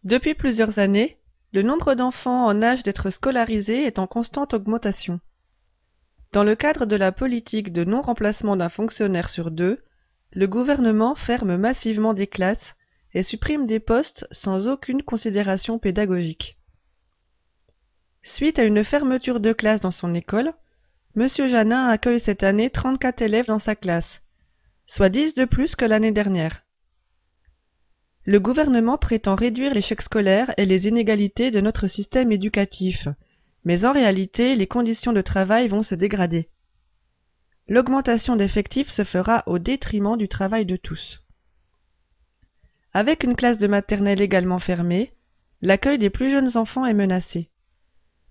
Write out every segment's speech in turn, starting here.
Depuis plusieurs années, le nombre d'enfants en âge d'être scolarisés est en constante augmentation. Dans le cadre de la politique de non-remplacement d'un fonctionnaire sur deux, le gouvernement ferme massivement des classes et supprime des postes sans aucune considération pédagogique. Suite à une fermeture de classe dans son école, Monsieur Janin accueille cette année 34 élèves dans sa classe, soit 10 de plus que l'année dernière. Le gouvernement prétend réduire l'échec scolaire et les inégalités de notre système éducatif, mais en réalité, les conditions de travail vont se dégrader. L'augmentation d'effectifs se fera au détriment du travail de tous. Avec une classe de maternelle également fermée, l'accueil des plus jeunes enfants est menacé.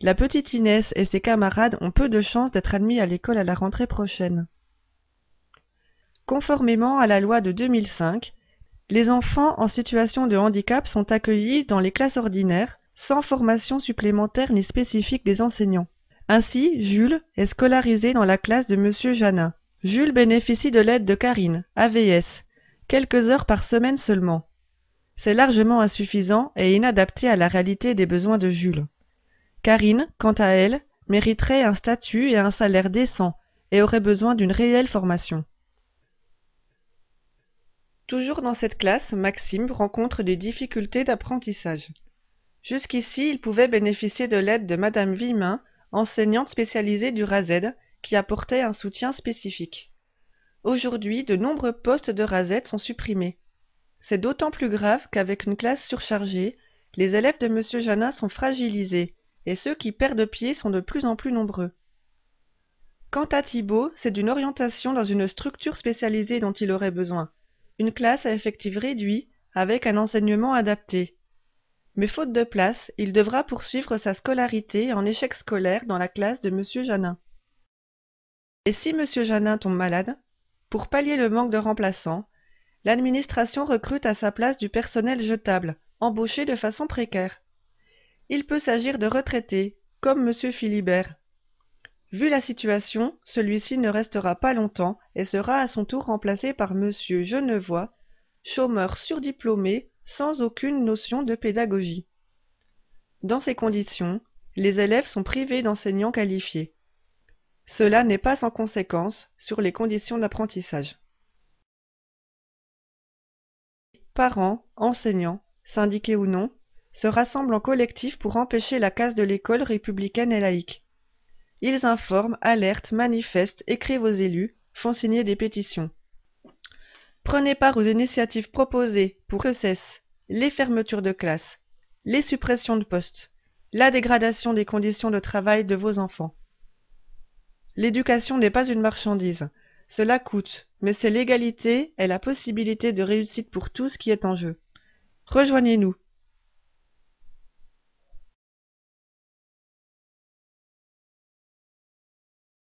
La petite Inès et ses camarades ont peu de chances d'être admis à l'école à la rentrée prochaine. Conformément à la loi de 2005, les enfants en situation de handicap sont accueillis dans les classes ordinaires, sans formation supplémentaire ni spécifique des enseignants. Ainsi, Jules est scolarisé dans la classe de Monsieur Janin. Jules bénéficie de l'aide de Karine, AVS, quelques heures par semaine seulement. C'est largement insuffisant et inadapté à la réalité des besoins de Jules. Karine, quant à elle, mériterait un statut et un salaire décents et aurait besoin d'une réelle formation. Toujours dans cette classe, Maxime rencontre des difficultés d'apprentissage. Jusqu'ici, il pouvait bénéficier de l'aide de Madame Villemin, enseignante spécialisée du RASED, qui apportait un soutien spécifique. Aujourd'hui, de nombreux postes de RASED sont supprimés. C'est d'autant plus grave qu'avec une classe surchargée, les élèves de Monsieur Janin sont fragilisés, et ceux qui perdent pied sont de plus en plus nombreux. Quant à Thibaut, c'est d'une orientation dans une structure spécialisée dont il aurait besoin. Une classe à effectif réduit, avec un enseignement adapté. Mais faute de place, il devra poursuivre sa scolarité en échec scolaire dans la classe de Monsieur Janin. Et si Monsieur Janin tombe malade, pour pallier le manque de remplaçants, l'administration recrute à sa place du personnel jetable, embauché de façon précaire. Il peut s'agir de retraités, comme Monsieur Philibert. Vu la situation, celui-ci ne restera pas longtemps et sera à son tour remplacé par Monsieur Genevois, chômeur surdiplômé sans aucune notion de pédagogie. Dans ces conditions, les élèves sont privés d'enseignants qualifiés. Cela n'est pas sans conséquence sur les conditions d'apprentissage. Parents, enseignants, syndiqués ou non, se rassemblent en collectif pour empêcher la casse de l'école républicaine et laïque. Ils informent, alertent, manifestent, écrivent aux élus, font signer des pétitions. Prenez part aux initiatives proposées pour que cessent les fermetures de classes, les suppressions de postes, la dégradation des conditions de travail de vos enfants. L'éducation n'est pas une marchandise. Cela coûte, mais c'est l'égalité et la possibilité de réussite pour tous qui est en jeu. Rejoignez-nous.